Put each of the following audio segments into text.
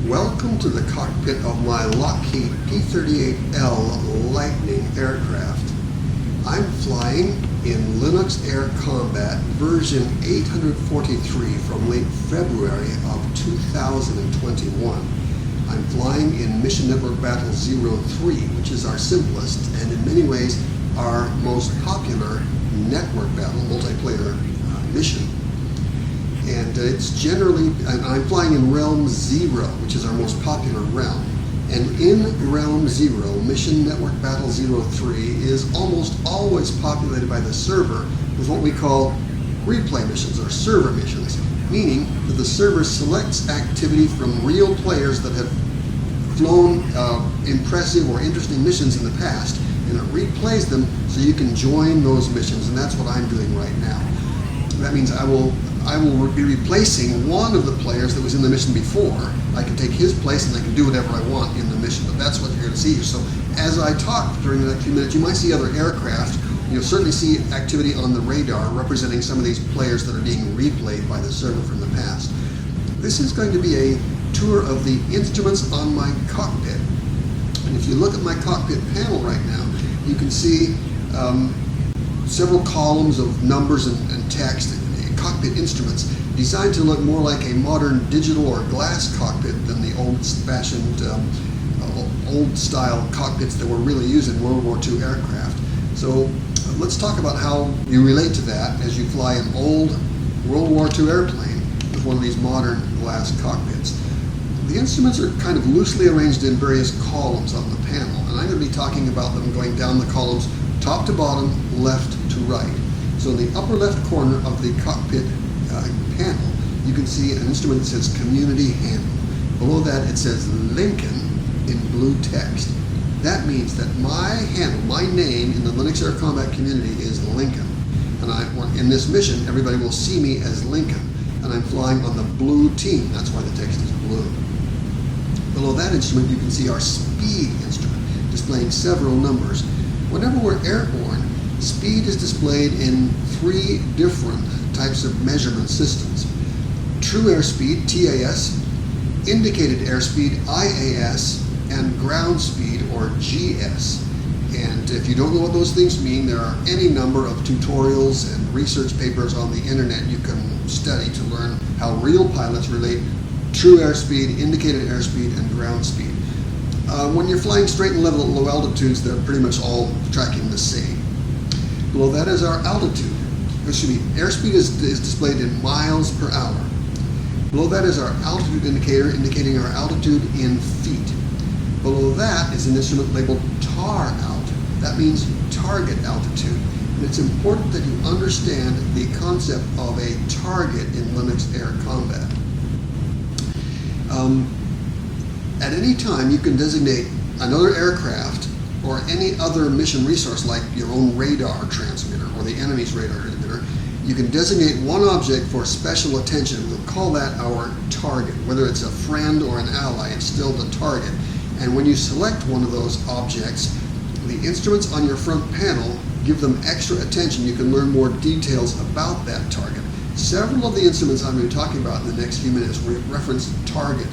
Welcome to the cockpit of my Lockheed P-38L Lightning aircraft. I'm flying in Linux Air Combat version 843 from late February of 2021. I'm flying in Mission Network Battle 03, which is our simplest and in many ways our most popular network battle, multiplayer mission. And I'm flying in Realm 0, which is our most popular realm. And in Realm 0, Mission Network Battle 03 is almost always populated by the server with what we call replay missions or server missions, meaning that the server selects activity from real players that have flown impressive or interesting missions in the past, and it replays them so you can join those missions, and that's what I'm doing right now. That means I will be replacing one of the players that was in the mission before. I can take his place and I can do whatever I want in the mission, but that's what you're going to see here. So as I talk during the next few minutes, you might see other aircraft. You'll certainly see activity on the radar representing some of these players that are being replayed by the server from the past. This is going to be a tour of the instruments on my cockpit. And if you look at my cockpit panel right now, you can see several columns of numbers and text. Cockpit instruments designed to look more like a modern digital or glass cockpit than the old-fashioned, old-style cockpits that were really used in World War II aircraft. So let's talk about how you relate to that as you fly an old World War II airplane with one of these modern glass cockpits. The instruments are kind of loosely arranged in various columns on the panel, and I'm going to be talking about them going down the columns top to bottom, left to right. So in the upper left corner of the cockpit panel, you can see an instrument that says Community Handle. Below that it says Lincoln in blue text. That means that my handle, my name in the Linux Air Combat community is Lincoln. And in this mission, everybody will see me as Lincoln. And I'm flying on the blue team. That's why the text is blue. Below that instrument, you can see our speed instrument, displaying several numbers. Whenever we're airborne, speed is displayed in three different types of measurement systems. True airspeed, TAS, indicated airspeed, IAS, and ground speed, or GS. And if you don't know what those things mean, there are any number of tutorials and research papers on the internet you can study to learn how real pilots relate true airspeed, indicated airspeed, and ground speed. When you're flying straight and level at low altitudes, they're pretty much all tracking the same. Below that is our altitude. Airspeed is displayed in miles per hour. Below that is our altitude indicator, indicating our altitude in feet. Below that is an instrument labeled TAR out. That means target altitude. And it's important that you understand the concept of a target in Linux Air Combat. At any time, you can designate another aircraft or any other mission resource like your own radar transmitter or the enemy's radar transmitter. You can designate one object for special attention. We'll call that our target. Whether it's a friend or an ally, it's still the target. And when you select one of those objects, the instruments on your front panel give them extra attention. You can learn more details about that target. Several of the instruments I'm going to be talking about in the next few minutes reference target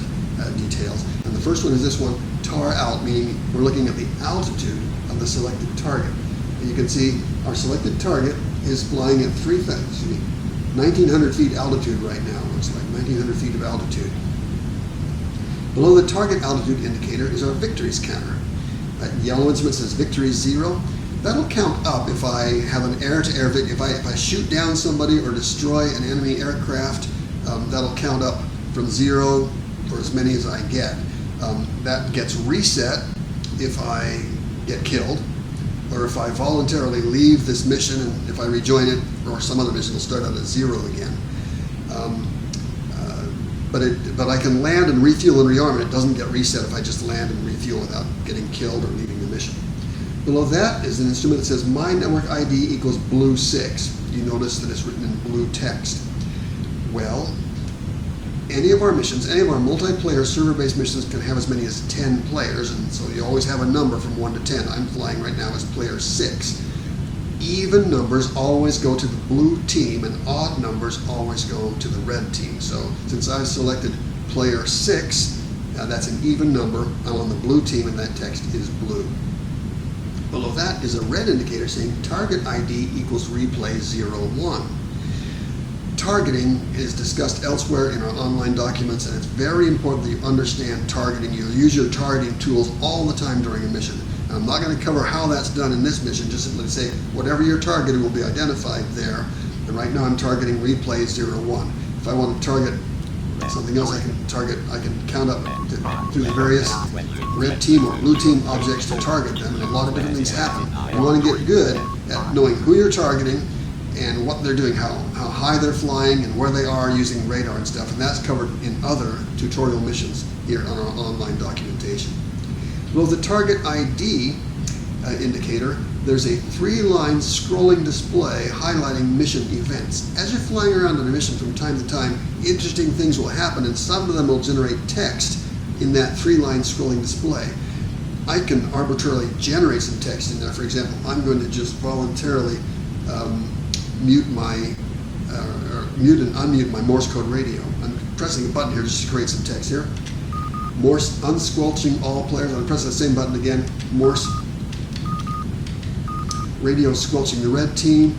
details. And the first one is this one, TAR out, meaning we're looking at the altitude of the selected target. And you can see our selected target is flying at 1,900 feet altitude right now. Looks like 1,900 feet of altitude. Below the target altitude indicator is our victories counter. That yellow instrument says victory 0. That'll count up if I have an air-to-air victory. If I shoot down somebody or destroy an enemy aircraft, that'll count up from 0 for as many as I get. That gets reset if I get killed, or if I voluntarily leave this mission, and if I rejoin it, or some other mission will start out at 0 again. But I can land and refuel and rearm, and it doesn't get reset if I just land and refuel without getting killed or leaving the mission. Below that is an instrument that says My Network ID equals blue 6. You notice that it's written in blue text. Well, any of our missions, any of our multiplayer server-based missions can have as many as 10 players, and so you always have a number from 1 to 10. I'm flying right now as player 6. Even numbers always go to the blue team, and odd numbers always go to the red team. So since I've selected player 6, That's an even number. I'm on the blue team and that text is blue. Below that is a red indicator saying target ID equals replay 01. Targeting is discussed elsewhere in our online documents, and it's very important that you understand targeting. You'll use your targeting tools all the time during a mission. And I'm not going to cover how that's done in this mission, just simply say whatever you're targeting will be identified there. And right now I'm targeting replay 01. If I want to target something else, I can count up through the various red team or blue team objects to target them, and a lot of different things happen. You want to get good at knowing who you're targeting and what they're doing, how high they're flying and where they are using radar and stuff, and that's covered in other tutorial missions here on our online documentation. Below the target ID indicator, there's a 3-line scrolling display highlighting mission events. As you're flying around on a mission from time to time, interesting things will happen, and some of them will generate text in that 3-line scrolling display. I can arbitrarily generate some text in there. For example, I'm going to just voluntarily mute and unmute my Morse code radio. I'm pressing a button here just to create some text here. Morse unsquelching all players. I'm pressing the same button again. Morse radio squelching the red team,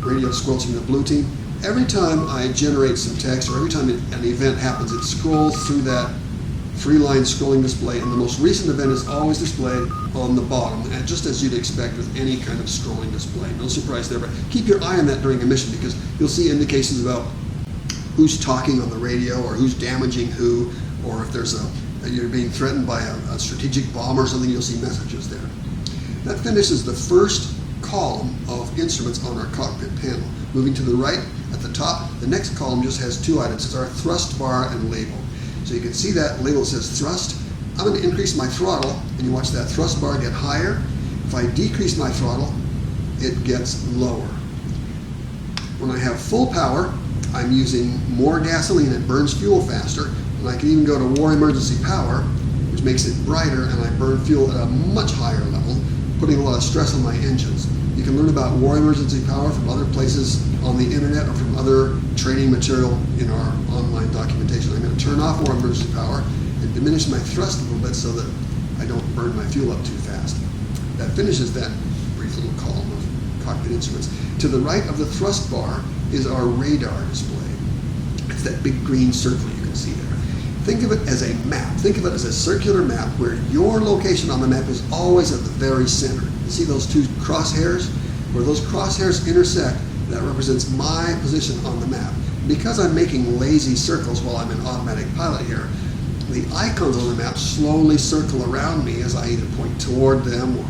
radio squelching the blue team. Every time I generate some text, or every time an event happens, it scrolls through that 3-line scrolling display, and the most recent event is always displayed on the bottom, and just as you'd expect with any kind of scrolling display. No surprise there, but keep your eye on that during a mission, because you'll see indications about who's talking on the radio, or who's damaging who, or if there's you're being threatened by a strategic bomb or something, you'll see messages there. That finishes the first column of instruments on our cockpit panel. Moving to the right, at the top, the next column just has 2 items. It's our thrust bar and label. So you can see that label says thrust. I'm going to increase my throttle, and you watch that thrust bar get higher. If I decrease my throttle, it gets lower. When I have full power, I'm using more gasoline. It burns fuel faster, and I can even go to war emergency power, which makes it brighter, and I burn fuel at a much higher level, putting a lot of stress on my engines. You can learn about war emergency power from other places on the internet or from other training material in our online documentation. I'm going to turn off war emergency power and diminish my thrust a little bit so that I don't burn my fuel up too fast. That finishes that brief little column of cockpit instruments. To the right of the thrust bar is our radar display. It's that big green circle you can see there. Think of it as a map. Think of it as a circular map where your location on the map is always at the very center. You see those 2 crosshairs? Where those crosshairs intersect, that represents my position on the map. Because I'm making lazy circles while I'm in automatic pilot here, the icons on the map slowly circle around me as I either point toward them or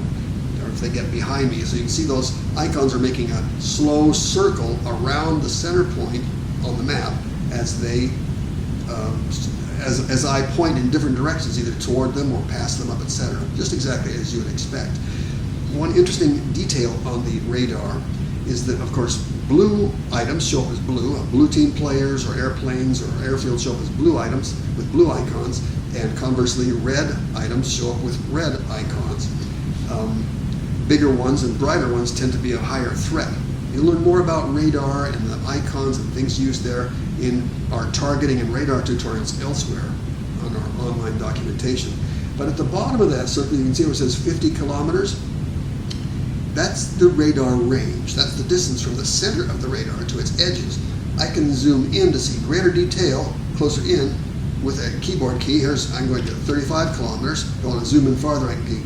if they get behind me. So you can see those icons are making a slow circle around the center point on the map as they as I point in different directions, either toward them or past them up, etc. Just exactly as you would expect. One interesting detail on the radar is that, of course, blue items show up as blue. Blue team players or airplanes or airfields show up as blue items with blue icons, and conversely, red items show up with red icons. Bigger ones and brighter ones tend to be a higher threat. You'll learn more about radar and the icons and things used there in our targeting and radar tutorials elsewhere on our online documentation. But at the bottom of that circle, you can see where it says 50 kilometers. That's the radar range. That's the distance from the center of the radar to its edges. I can zoom in to see greater detail closer in with a keyboard key. I'm going to 35 kilometers. If I want to zoom in farther, I can be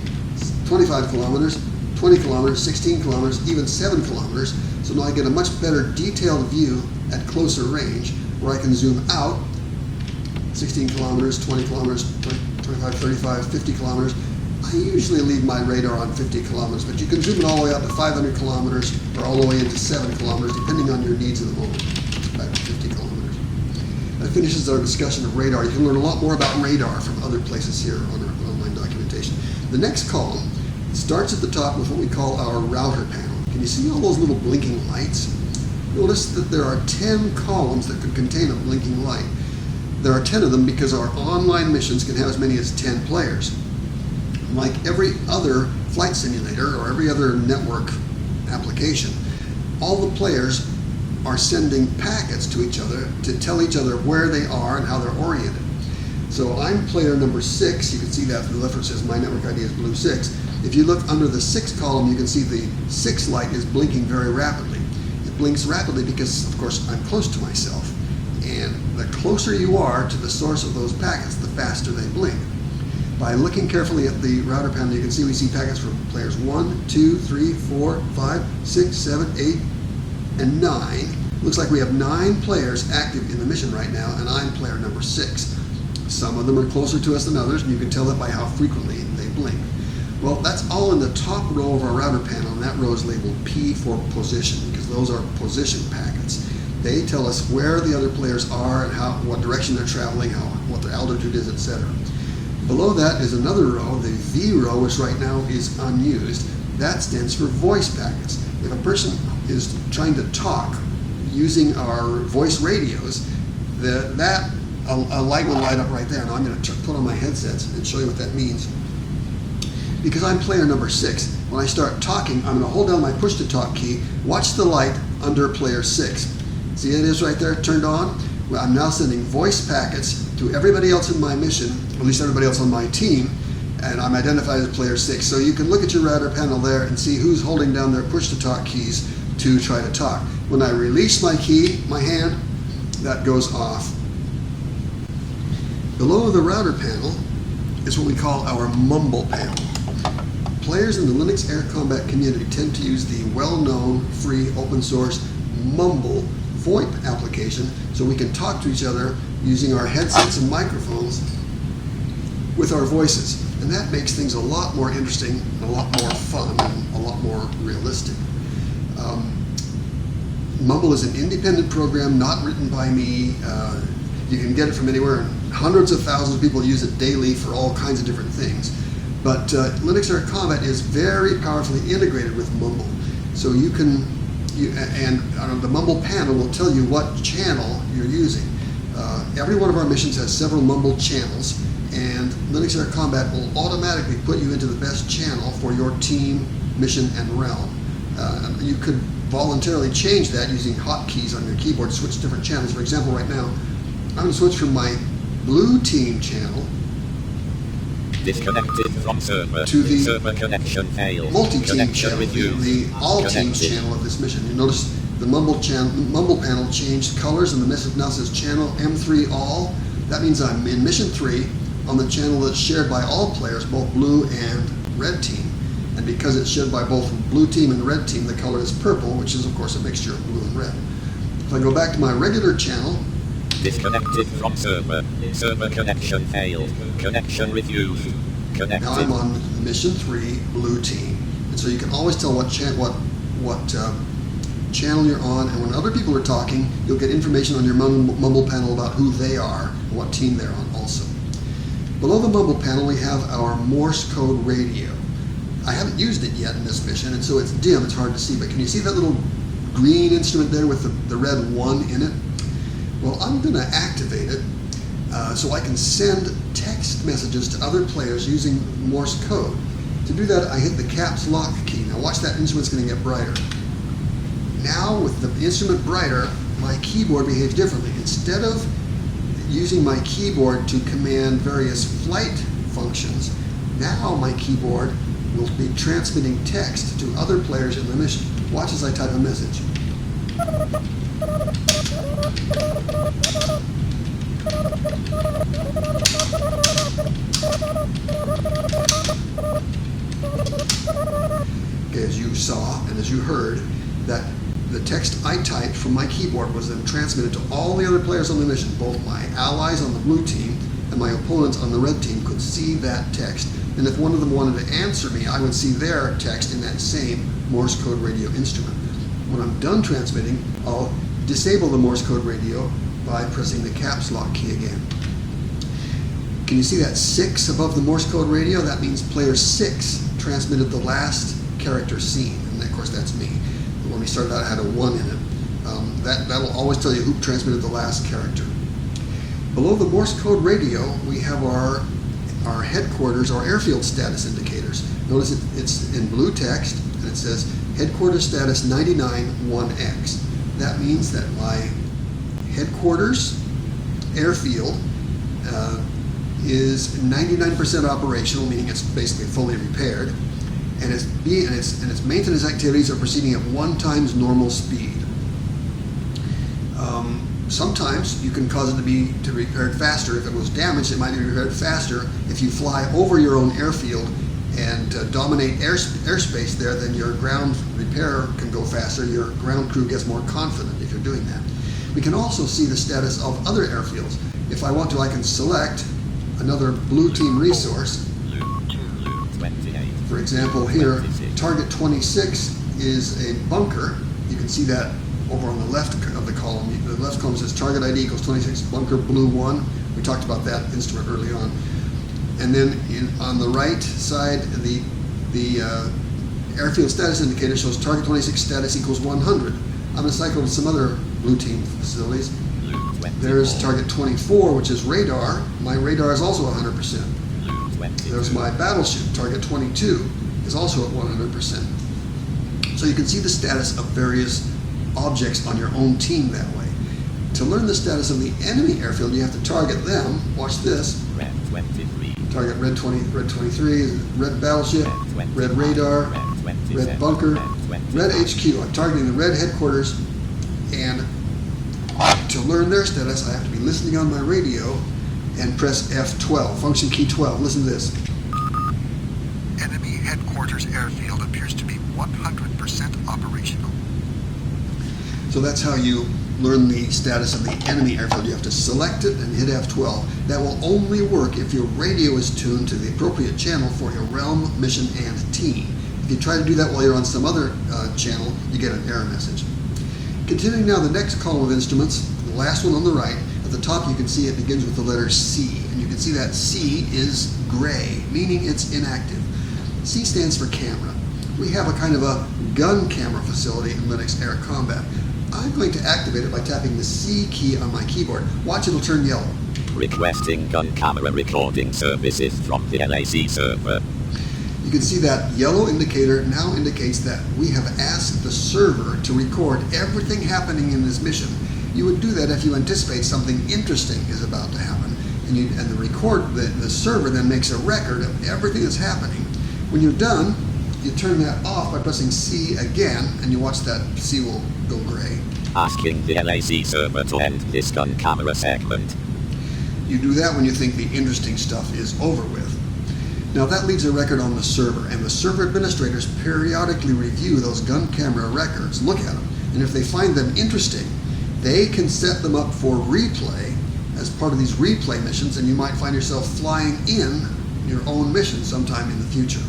25 kilometers, 20 kilometers, 16 kilometers, even 7 kilometers. So now I get a much better detailed view at closer range, where I can zoom out 16 kilometers, 20 kilometers, 25, 35, 50 kilometers. I usually leave my radar on 50 kilometers, but you can zoom it all the way out to 500 kilometers or all the way into 7 kilometers, depending on your needs at the moment. Back to 50 kilometers. That finishes our discussion of radar. You can learn a lot more about radar from other places here on our online documentation. The next column starts at the top with what we call our router panel. Can you see all those little blinking lights? Notice that there are 10 columns that could contain a blinking light. There are 10 of them because our online missions can have as many as 10 players. Like every other flight simulator or every other network application, all the players are sending packets to each other to tell each other where they are and how they're oriented. So I'm player number 6. You can see that from the left where it says my network ID is blue 6. If you look under the 6 column, you can see the 6 light is blinking very rapidly. It blinks rapidly because, of course, I'm close to myself. And the closer you are to the source of those packets, the faster they blink. By looking carefully at the router panel, you can see we see packets from players 1, 2, 3, 4, 5, 6, 7, 8, and 9. Looks like we have 9 players active in the mission right now, and I'm player number 6. Some of them are closer to us than others, and you can tell that by how frequently they blink. Well, that's all in the top row of our router panel, and that row is labeled P for position, because those are position packets. They tell us where the other players are and what direction they're traveling, what their altitude is, etc. Below that is another row, the V row, which right now is unused. That stands for voice packets. If a person is trying to talk using our voice radios, a light will light up right there. Now I'm going to put on my headsets and show you what that means. Because I'm player number 6, when I start talking, I'm going to hold down my push-to-talk key, watch the light under player 6. See, it is right there, turned on. Well, I'm now sending voice packets to everybody else in my mission, at least everybody else on my team, and I'm identified as player 6. So you can look at your router panel there and see who's holding down their push-to-talk keys to try to talk. When I release my key, my hand, that goes off. Below the router panel is what we call our mumble panel. Players in the Linux Air Combat community tend to use the well-known, free, open-source Mumble VoIP application so we can talk to each other using our headsets and microphones with our voices. And that makes things a lot more interesting, a lot more fun, and a lot more realistic. Mumble is an independent program, not written by me. You can get it from anywhere. Hundreds of thousands of people use it daily for all kinds of different things. But Linux Air Combat is very powerfully integrated with Mumble. So the Mumble panel will tell you what channel you're using. Every one of our missions has several Mumble channels, and Linux Air Combat will automatically put you into the best channel for your team, mission, and realm. You could voluntarily change that using hotkeys on your keyboard to switch different channels. For example, right now, I'm going to switch from my blue team channel disconnected from server to the server connection failed. Multi-team channel, the all teams channel of this mission. You notice the Mumble panel changed colors, and the message now says channel M3 all. That means I'm in mission 3 on the channel that's shared by all players, both blue and red team. And because it's shared by both blue team and red team, the color is purple, which is of course a mixture of blue and red. If I go back to my regular channel, disconnected from server. Server connection failed. Connection refused. Connected. Now I'm on mission 3, blue team. And so you can always tell what channel you're on, and when other people are talking, you'll get information on your Mumble panel about who they are and what team they're on also. Below the Mumble panel, we have our Morse code radio. I haven't used it yet in this mission, and so it's dim, it's hard to see, but can you see that little green instrument there with the red 1 in it? Well, I'm going to activate it so I can send text messages to other players using Morse code. To do that, I hit the caps lock key. Now watch, that instrument's going to get brighter. Now with the instrument brighter, my keyboard behaves differently. Instead of using my keyboard to command various flight functions, now my keyboard will be transmitting text to other players in the mission. Watch as I type a message. Okay, as you saw and as you heard, that the text I typed from my keyboard was then transmitted to all the other players on the mission. Both my allies on the blue team and my opponents on the red team could see that text. And if one of them wanted to answer me, I would see their text in that same Morse code radio instrument. When I'm done transmitting, I'll disable the Morse code radio by pressing the caps lock key again. Can you see that 6 above the Morse code radio? That means player 6 transmitted the last character seen, and of course that's me. When we started out, it had a 1 in it. That will always tell you who transmitted the last character. Below the Morse code radio, we have our headquarters, our airfield status indicators. Notice it's in blue text, and it says headquarters status 99-1X. That means that my headquarters airfield is 99% operational, meaning it's basically fully repaired, and its maintenance activities are proceeding at 1 times normal speed. Sometimes you can cause it to be repaired faster. If it was damaged, it might be repaired faster. If you fly over your own airfield and dominate airspace there, then your ground repair can go faster. Your ground crew gets more confident if you're doing that. We can also see the status of other airfields. If I want to, I can select another blue team resource. For example, here, target 26 is a bunker. You can see that over on the left of the column. The left column says target ID equals 26, bunker blue 1. We talked about that instrument early on. And then on the right side, the airfield status indicator shows target 26 status equals 100. I'm going to cycle to some other blue team facilities. There's target 24, which is radar. My radar is also 100%. There's my battleship. Target 22 is also at 100%. So you can see the status of various objects on your own team that way. To learn the status of the enemy airfield, you have to target them. Watch this. Red 23. Target red 23, red battleship, red radar, red bunker, red HQ. I'm targeting the red headquarters, and to learn their status, I have to be listening on my radio and press F12, function key 12. Listen to this. Enemy headquarters airfield appears to be 100% operational. So that's how you learn the status of the enemy airfield. You have to select it and hit F12. That will only work if your radio is tuned to the appropriate channel for your realm, mission, and team. If you try to do that while you're on some other channel, you get an error message. Continuing now, the next column of instruments, the last one on the right, at the top you can see it begins with the letter C, and you can see that C is gray, meaning it's inactive. C stands for camera. We have a kind of a gun camera facility in Linux Air Combat. I'm going to activate it by tapping the C key on my keyboard. Watch, it'll turn yellow. Requesting gun camera recording services from the LAC server. You can see that yellow indicator now indicates that we have asked the server to record everything happening in this mission. You would do that if you anticipate something interesting is about to happen. And the server then makes a record of everything that's happening. When you're done, you turn that off by pressing C again, and you watch that C will go gray. Asking the LAC server to end this gun camera segment. You do that when you think the interesting stuff is over with. Now that leaves a record on the server, and the server administrators periodically review those gun camera records, look at them, and if they find them interesting, they can set them up for replay as part of these replay missions, and you might find yourself flying in your own mission sometime in the future.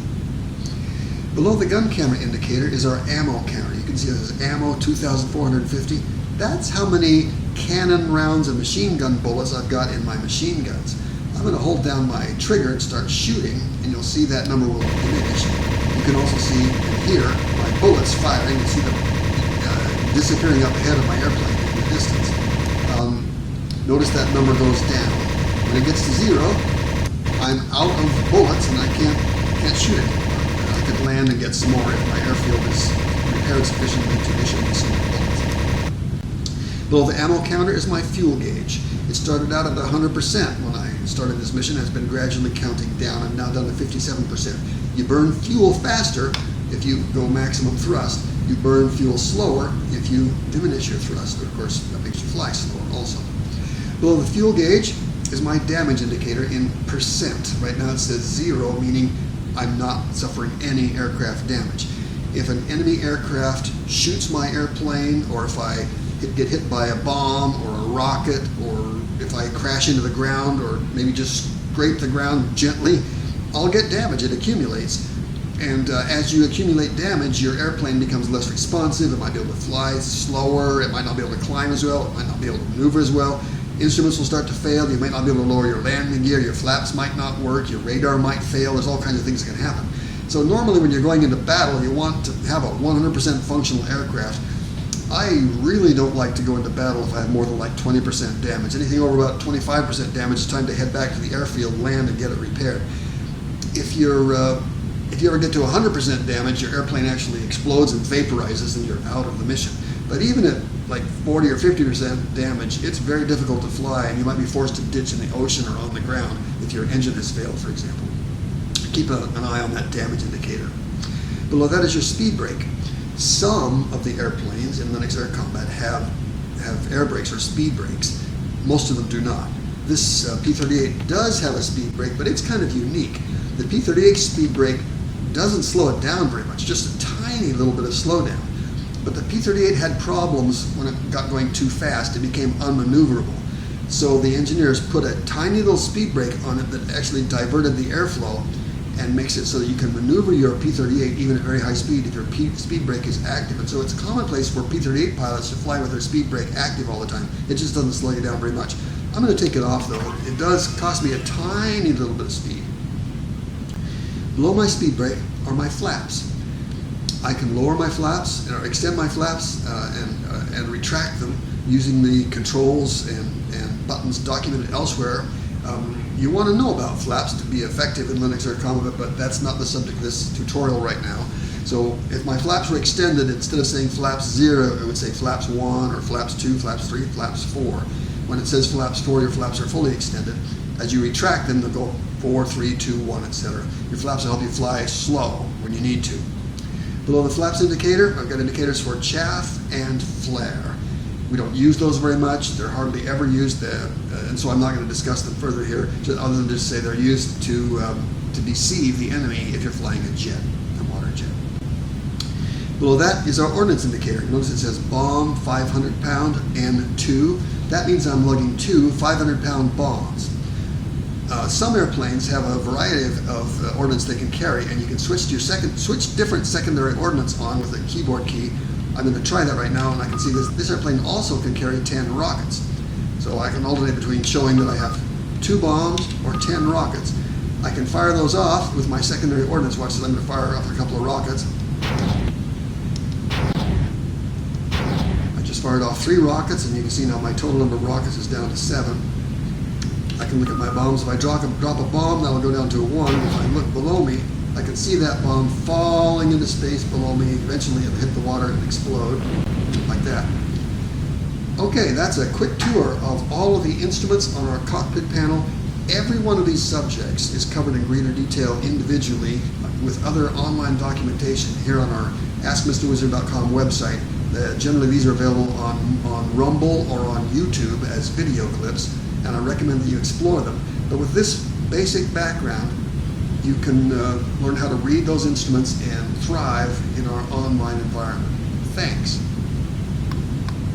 Below the gun camera indicator is our ammo counter. You can see this is ammo 2,450. That's how many cannon rounds and machine gun bullets I've got in my machine guns. I'm going to hold down my trigger and start shooting, and you'll see that number will diminish. You can also see and hear my bullets firing. You see them disappearing up ahead of my airplane in the distance. Notice that number goes down. When it gets to 0, I'm out of bullets and I can't shoot anymore. I could land and get some more if my airfield is repaired sufficiently to issue me some more bullets. Below the ammo counter is my fuel gauge. It started out at 100% when I started this mission, has been gradually counting down and now down to 57%. You burn fuel faster if you go maximum thrust. You burn fuel slower if you diminish your thrust. Of course, that makes you fly slower also. Below the fuel gauge is my damage indicator in percent. Right now it says 0, meaning I'm not suffering any aircraft damage. If an enemy aircraft shoots my airplane, or if I get hit by a bomb or a rocket, or if I crash into the ground or maybe just scrape the ground gently, I'll get damage. It accumulates. And as you accumulate damage, your airplane becomes less responsive. It might be able to fly slower. It might not be able to climb as well. It might not be able to maneuver as well. Instruments will start to fail. You might not be able to lower your landing gear. Your flaps might not work. Your radar might fail. There's all kinds of things that can happen. So normally when you're going into battle, you want to have a 100% functional aircraft. I really don't like to go into battle if I have more than like 20% damage. Anything over about 25% damage, it's time to head back to the airfield, land, and get it repaired. If you ever get to 100% damage, your airplane actually explodes and vaporizes and you're out of the mission. But even at like 40 or 50% damage, it's very difficult to fly, and you might be forced to ditch in the ocean or on the ground if your engine has failed, for example. Keep an eye on that damage indicator. Below that is your speed brake. Some of the airplanes in Linux Air Combat have air brakes or speed brakes. Most of them do not. This P-38 does have a speed brake, but it's kind of unique. The P-38 speed brake doesn't slow it down very much, just a tiny little bit of slowdown. But the P-38 had problems when it got going too fast. It became unmaneuverable. So the engineers put a tiny little speed brake on it that actually diverted the airflow and makes it so that you can maneuver your P-38 even at very high speed if your speed brake is active. And so it's commonplace for P-38 pilots to fly with their speed brake active all the time. It just doesn't slow you down very much. I'm going to take it off though. It does cost me a tiny little bit of speed. Below my speed brake are my flaps. I can lower my flaps or extend my flaps and retract them using the controls and buttons documented elsewhere. You want to know about flaps to be effective in Linux Air Combat, but that's not the subject of this tutorial right now. So if my flaps were extended, instead of saying flaps 0, it would say flaps 1 or flaps 2, flaps 3, flaps 4. When it says flaps 4, your flaps are fully extended. As you retract them, they'll go 4, 3, 2, 1, etc. Your flaps will help you fly slow when you need to. Below the flaps indicator, I've got indicators for chaff and flare. We don't use those very much. They're hardly ever used, and so I'm not going to discuss them further here, other than just say they're used to deceive the enemy if you're flying a jet, a water jet. Below that is our ordnance indicator. Notice it says bomb 500 pound N2. That means I'm lugging 2 500-pound bombs. Some airplanes have a variety of ordnance they can carry, and you can switch different secondary ordnance on with a keyboard key. I'm going to try that right now, and I can see this airplane also can carry 10 rockets. So I can alternate between showing that I have 2 bombs or 10 rockets. I can fire those off with my secondary ordnance. Watch this, I'm going to fire off a couple of rockets. I just fired off 3 rockets, and you can see now my total number of rockets is down to 7. I can look at my bombs. If I drop a bomb, that'll go down to a 1. If I look below me, I can see that bomb falling into space below me. Eventually it'll hit the water and explode, like that. Okay, that's a quick tour of all of the instruments on our cockpit panel. Every one of these subjects is covered in greater detail individually with other online documentation here on our AskMrWizard.com website. Generally these are available on Rumble or on YouTube as video clips, and I recommend that you explore them. But with this basic background, you can learn how to read those instruments and thrive in our online environment. Thanks.